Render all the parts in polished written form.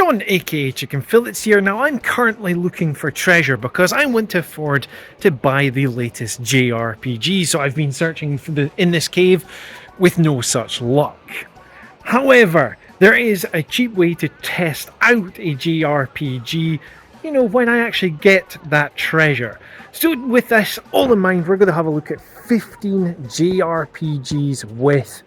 Sean aka Chicken Fillets here. Now I'm currently looking for treasure because I want to afford to buy the latest JRPG, so I've been searching for in this cave with no such luck. However, there is a cheap way to test out a JRPG, when I actually get that treasure. So with this all in mind, we're going to have a look at 15 JRPGs with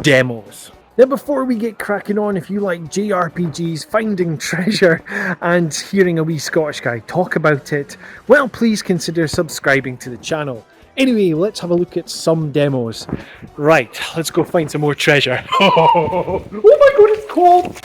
demos. Now before we get cracking on, if you like JRPGs, finding treasure and hearing a wee Scottish guy talk about it, well, please consider subscribing to the channel. Anyway, let's have a look at some demos. Right, let's go find some more treasure. Oh my god, it's cold!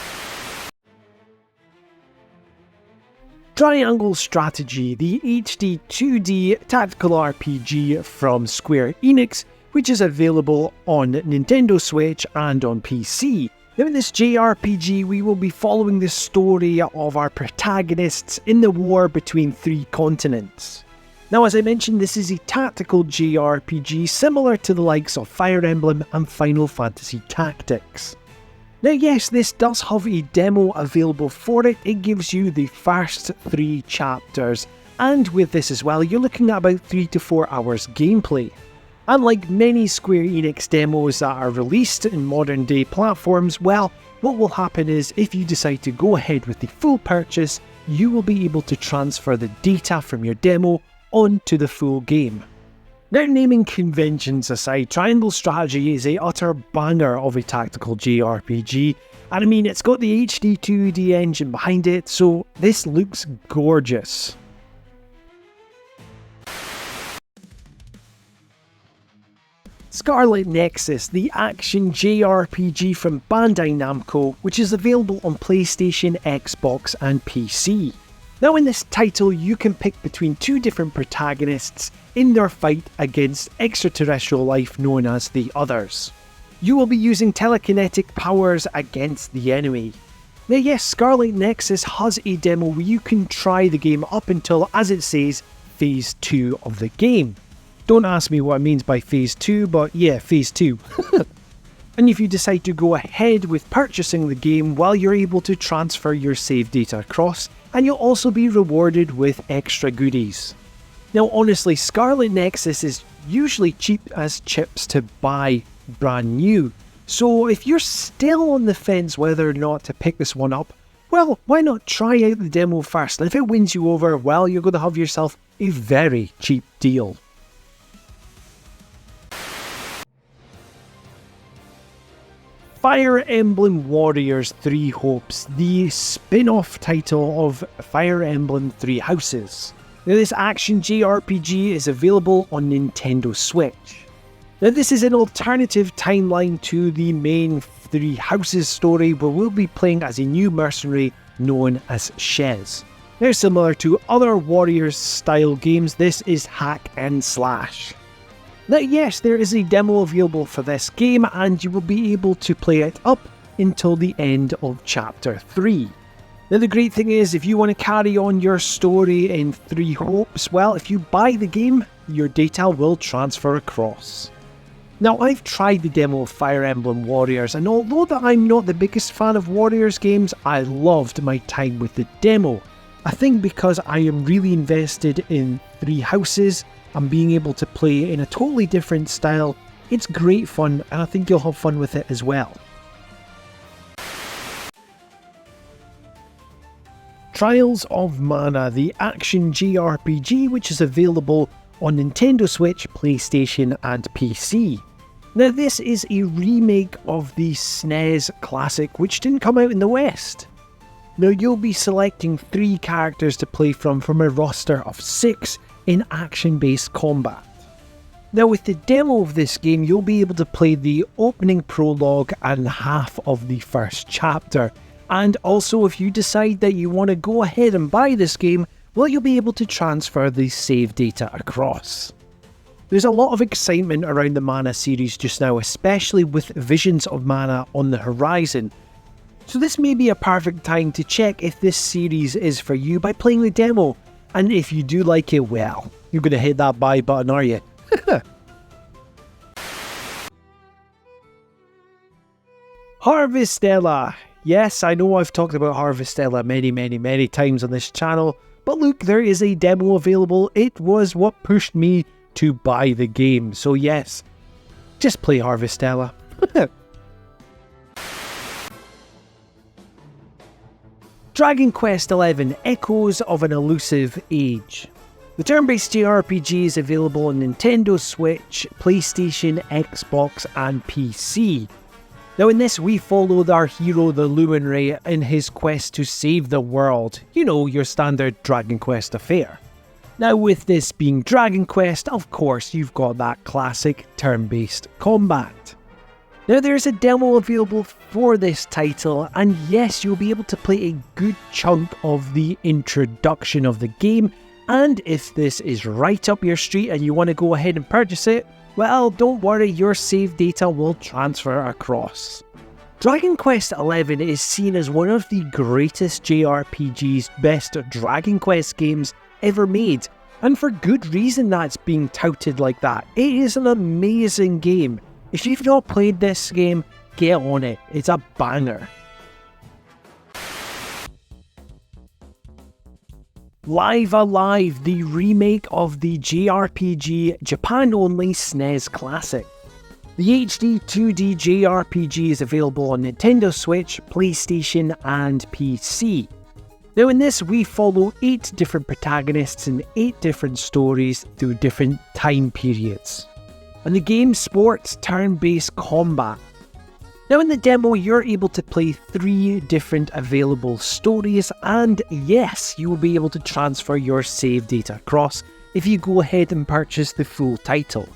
Triangle Strategy, the HD 2D tactical RPG from Square Enix, which is available on Nintendo Switch and on PC. Now in this JRPG, we will be following the story of our protagonists in the war between 3 continents. Now as I mentioned, this is a tactical JRPG similar to the likes of Fire Emblem and Final Fantasy Tactics. Now yes, this does have a demo available for it. It gives you the first 3 chapters, and with this as well, you're looking at about 3 to 4 hours gameplay. Unlike many Square Enix demos that are released in modern day platforms, well, what will happen is if you decide to go ahead with the full purchase, you will be able to transfer the data from your demo onto the full game. Now naming conventions aside, Triangle Strategy is a utter banger of a tactical JRPG, and I mean it's got the HD 2D engine behind it, so this looks gorgeous. Scarlet Nexus, the action JRPG from Bandai Namco, which is available on PlayStation, Xbox and PC. Now in this title, you can pick between 2 different protagonists in their fight against extraterrestrial life known as the Others. You will be using telekinetic powers against the enemy. Now yes, Scarlet Nexus has a demo where you can try the game up until, as it says, Phase 2 of the game. Don't ask me what it means by Phase 2, but yeah, Phase 2. And if you decide to go ahead with purchasing the game, well, you're able to transfer your save data across, and you'll also be rewarded with extra goodies. Now honestly, Scarlet Nexus is usually cheap as chips to buy brand new, so if you're still on the fence whether or not to pick this one up, well, why not try out the demo first, and if it wins you over, well, you're going to have yourself a very cheap deal. Fire Emblem Warriors 3 Hopes, the spin-off title of Fire Emblem 3 Houses. Now this action JRPG is available on Nintendo Switch. Now this is an alternative timeline to the main 3 Houses story, where we'll be playing as a new mercenary known as Shez. Now similar to other Warriors style games, this is hack and slash. Now yes, there is a demo available for this game, and you will be able to play it up until the end of Chapter 3. Now the great thing is, if you want to carry on your story in 3 Hopes, well, if you buy the game, your data will transfer across. Now I've tried the demo of Fire Emblem Warriors, and although that I'm not the biggest fan of Warriors games, I loved my time with the demo. I think because I am really invested in 3 Houses, and being able to play in a totally different style, it's great fun, and I think you'll have fun with it as well. Trials of Mana, the action JRPG, which is available on Nintendo Switch, PlayStation and PC. Now this is a remake of the SNES classic, which didn't come out in the West. Now you'll be selecting 3 characters to play from a roster of 6 in action-based combat. Now with the demo of this game, you'll be able to play the opening prologue and half of the first chapter, and also if you decide that you want to go ahead and buy this game, well, you'll be able to transfer the save data across. There's a lot of excitement around the Mana series just now, especially with Visions of Mana on the horizon. So this may be a perfect time to check if this series is for you by playing the demo. And if you do like it, well, you're going to hit that buy button, are you? Harvestella, Yes, I know I've talked about Harvestella many times on this channel, but look, there is a demo available. It was what pushed me to buy the game, so yes, just play Harvestella. Dragon Quest XI Echoes of an Elusive Age. The turn-based JRPG is available on Nintendo Switch, PlayStation, Xbox and PC. Now in this we followed our hero the Luminray in his quest to save the world. You know, your standard Dragon Quest affair. Now with this being Dragon Quest, of course you've got that classic turn-based combat. Now there's a demo available for this title, and yes, you'll be able to play a good chunk of the introduction of the game, and if this is right up your street and you want to go ahead and purchase it, well, don't worry, your save data will transfer across. Dragon Quest XI is seen as one of the greatest JRPGs, best Dragon Quest games ever made, and for good reason that's being touted like that. It is an amazing game. If you've not played this game, get on it, it's a banger. Live Alive, the remake of the JRPG Japan-only SNES classic. The HD 2D JRPG is available on Nintendo Switch, PlayStation and PC. Now in this we follow 8 different protagonists in 8 different stories through different time periods. And the game sports turn-based combat. Now in the demo you're able to play 3 different available stories, and yes, you will be able to transfer your save data across if you go ahead and purchase the full title.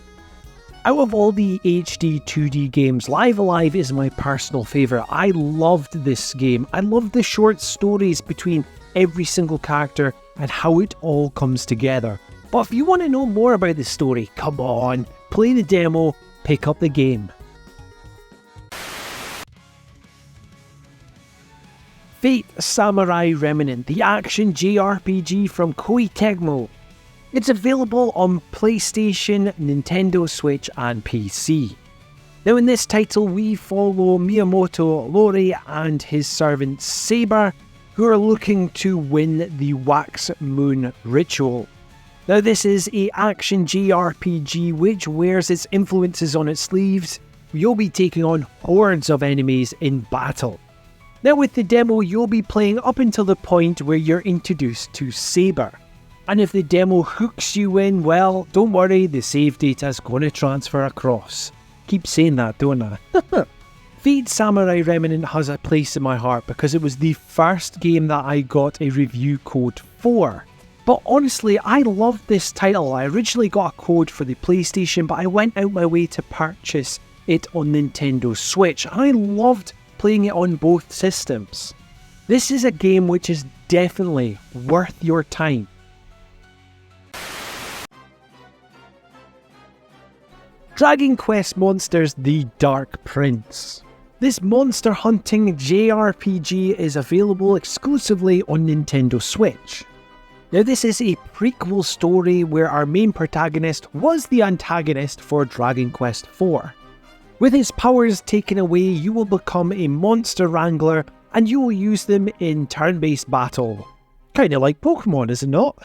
Out of all the HD 2D games, Live Alive is my personal favourite. I loved this game. I loved the short stories between every single character and how it all comes together. But if you want to know more about the story, come on, play the demo, pick up the game. Fate Samurai Remnant, the action JRPG from Koei Tecmo. It's available on PlayStation, Nintendo Switch and PC. Now in this title we follow Miyamoto, Lori and his servant Saber, who are looking to win the Wax Moon Ritual. Now this is an action JRPG which wears its influences on its sleeves. You'll be taking on hordes of enemies in battle. Now with the demo you'll be playing up until the point where you're introduced to Saber. And if the demo hooks you in, well, don't worry, the save data is going to transfer across. Keep saying that, don't I? Fate Samurai Remnant has a place in my heart because it was the first game that I got a review code for. But honestly, I loved this title. I originally got a code for the PlayStation, but I went out my way to purchase it on Nintendo Switch. I loved playing it on both systems. This is a game which is definitely worth your time. Dragon Quest Monsters The Dark Prince. This monster hunting JRPG is available exclusively on Nintendo Switch. Now this is a prequel story where our main protagonist was the antagonist for Dragon Quest IV. With his powers taken away, you will become a monster wrangler and you will use them in turn-based battle. Kinda like Pokemon, is it not?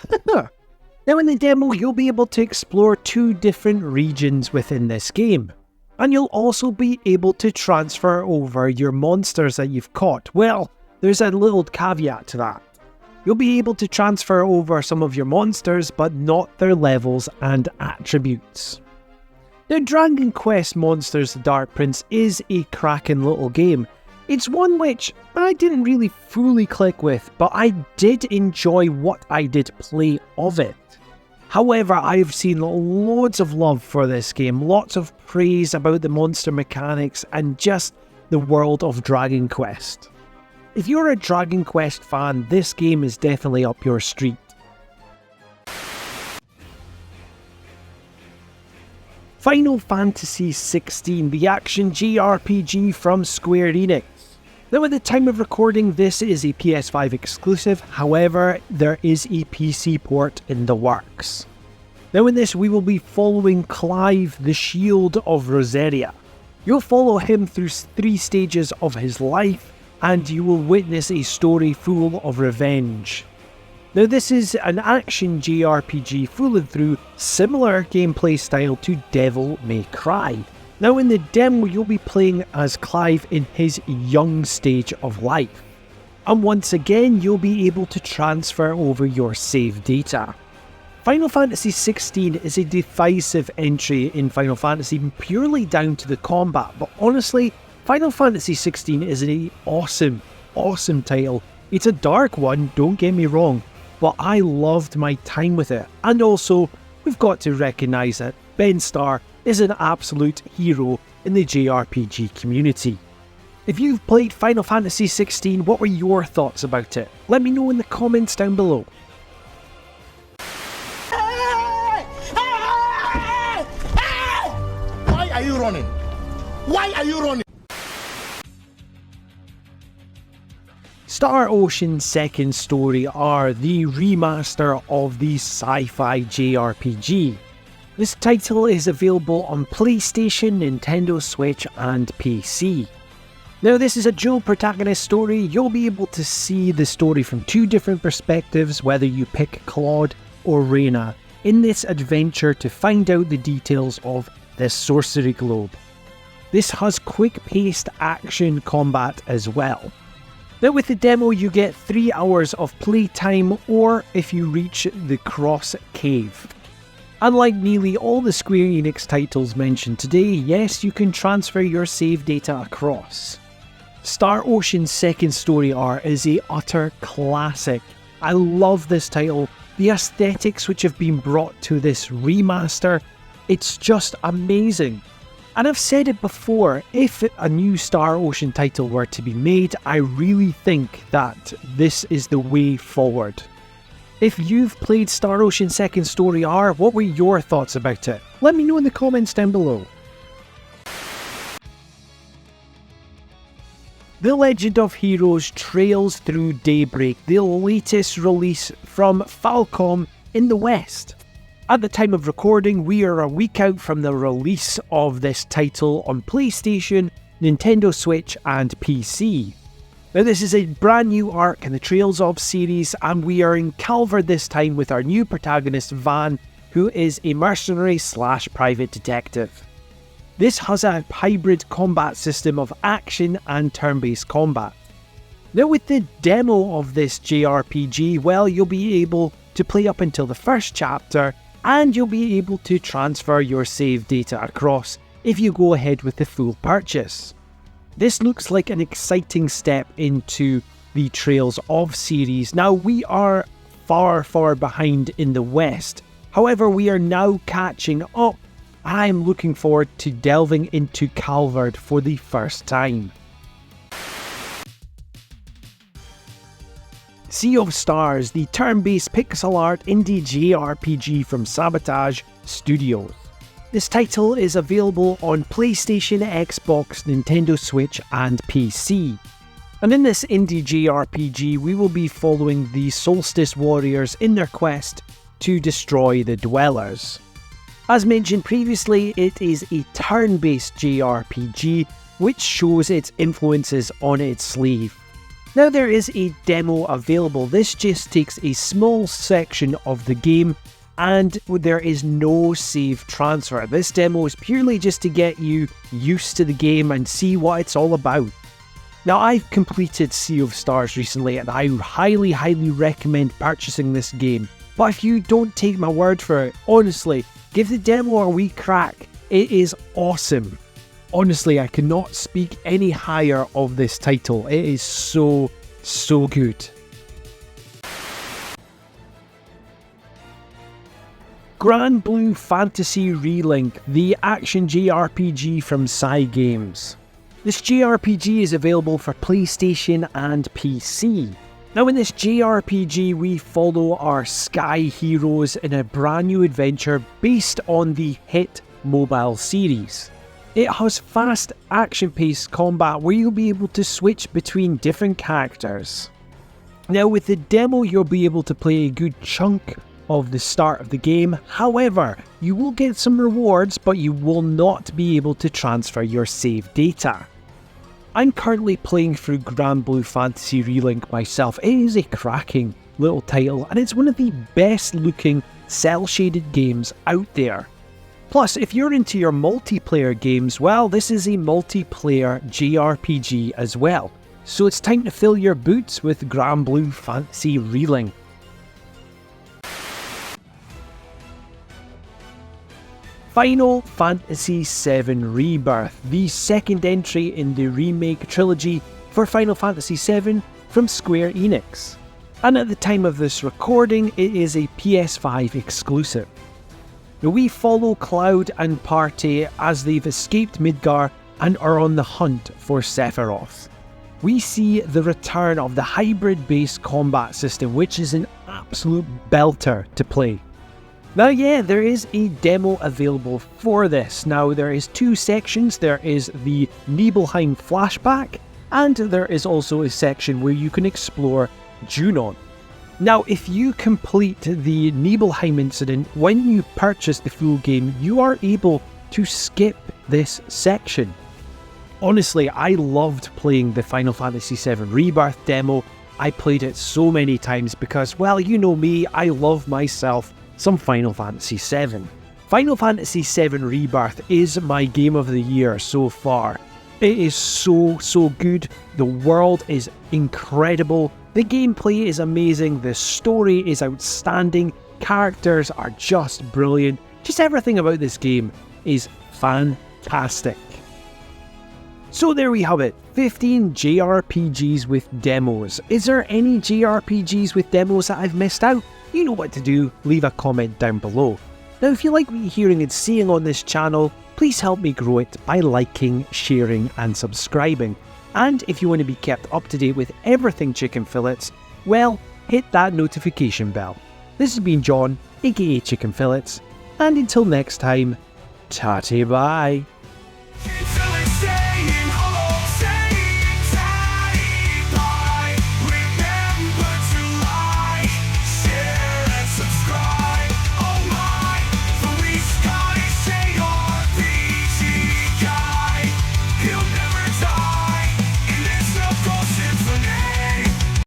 Now in the demo you'll be able to explore 2 different regions within this game. And you'll also be able to transfer over your monsters that you've caught. Well, there's a little caveat to that. You'll be able to transfer over some of your monsters but not their levels and attributes. Now Dragon Quest Monsters The Dark Prince is a cracking little game. It's one which I didn't really fully click with, but I did enjoy what I did play of it. However, I've seen loads of love for this game, lots of praise about the monster mechanics and just the world of Dragon Quest. If you're a Dragon Quest fan, this game is definitely up your street. Final Fantasy XVI, the action JRPG from Square Enix. Now at the time of recording this is a PS5 exclusive, however there is a PC port in the works. Now in this we will be following Clive, the Shield of Rosaria. You'll follow him through 3 stages of his life, and you will witness a story full of revenge. Now this is an action JRPG through and through, similar gameplay style to Devil May Cry. Now in the demo you'll be playing as Clive in his young stage of life. And once again you'll be able to transfer over your save data. Final Fantasy XVI is a divisive entry in Final Fantasy purely down to the combat, but honestly, Final Fantasy XVI is an awesome title. It's a dark one, don't get me wrong, but I loved my time with it. And also, we've got to recognise that Ben Starr is an absolute hero in the JRPG community. If you've played Final Fantasy XVI, what were your thoughts about it? Let me know in the comments down below. Why are you running? Why are you running? Star Ocean's second story are the remaster of the sci-fi JRPG. This title is available on PlayStation, Nintendo Switch and PC. Now this is a dual protagonist story. You'll be able to see the story from two different perspectives, whether you pick Claude or Reyna, in this adventure to find out the details of the sorcery globe. This has quick-paced action combat as well. Now with the demo you get 3 hours of playtime, or if you reach the Cross Cave. Unlike nearly all the Square Enix titles mentioned today, yes, you can transfer your save data across. Star Ocean's second story arc is a utter classic. I love this title. The aesthetics which have been brought to this remaster, it's just amazing. And I've said it before, if a new Star Ocean title were to be made, I really think that this is the way forward. If you've played Star Ocean Second Story R, what were your thoughts about it? Let me know in the comments down below. The Legend of Heroes Trails Through Daybreak, the latest release from Falcom in the West. At the time of recording, we are a week out from the release of this title on PlayStation, Nintendo Switch and PC. Now this is a brand new arc in the Trails of series, and we are in Calvard this time with our new protagonist Van, who is a mercenary / private detective. This has a hybrid combat system of action and turn-based combat. Now with the demo of this JRPG, well, you'll be able to play up until the first chapter, and you'll be able to transfer your save data across if you go ahead with the full purchase. This looks like an exciting step into the Trails of series. Now we are far behind in the West, however we are now catching up. I'm looking forward to delving into Calvard for the first time. Sea of Stars, the turn-based pixel art indie JRPG from Sabotage Studios. This title is available on PlayStation, Xbox, Nintendo Switch and PC. And in this indie JRPG we will be following the Solstice Warriors in their quest to destroy the Dwellers. As mentioned previously, it is a turn-based JRPG which shows its influences on its sleeve. Now there is a demo available. This just takes a small section of the game and there is no save transfer. This demo is purely just to get you used to the game and see what it's all about. Now I've completed Sea of Stars recently and I highly recommend purchasing this game. But if you don't take my word for it, honestly, give the demo a wee crack. It is awesome. Honestly, I cannot speak any higher of this title. It is so good. Granblue Fantasy Relink, the action JRPG from Cygames. This JRPG is available for PlayStation and PC. Now in this JRPG we follow our Sky heroes in a brand new adventure based on the hit mobile series. It has fast action-paced combat where you'll be able to switch between different characters. Now with the demo you'll be able to play a good chunk of the start of the game, however you will get some rewards but you will not be able to transfer your save data. I'm currently playing through Granblue Fantasy Relink myself. It is a cracking little title, and it's one of the best looking cel-shaded games out there. Plus, if you're into your multiplayer games, well, this is a multiplayer JRPG as well. So it's time to fill your boots with Granblue Fantasy Relink. Final Fantasy VII Rebirth, the second entry in the remake trilogy for Final Fantasy VII from Square Enix. And at the time of this recording, it is a PS5 exclusive. Now we follow Cloud and party as they've escaped Midgar and are on the hunt for Sephiroth. We see the return of the hybrid-based combat system, which is an absolute belter to play. Now yeah, there is a demo available for this. Now there is two sections. There is the Nibelheim flashback, and there is also a section where you can explore Junon. Now if you complete the Nibelheim incident, when you purchase the full game, you are able to skip this section. Honestly, I loved playing the Final Fantasy VII Rebirth demo. I played it so many times because, well, you know me, I love myself some Final Fantasy VII. Final Fantasy VII Rebirth is my game of the year so far. It is so good. The world is incredible. The gameplay is amazing. The story is outstanding. Characters are just brilliant. Just everything about this game is fantastic. So there we have it, 15 JRPGs with demos. Is there any JRPGs with demos that I've missed out? You know what to do, leave a comment down below. Now if you like what you're hearing and seeing on this channel, please help me grow it by liking, sharing and subscribing. And if you want to be kept up to date with everything Chicken Fillets, well, hit that notification bell. This has been John, aka Chicken Fillets, and until next time, tatty bye.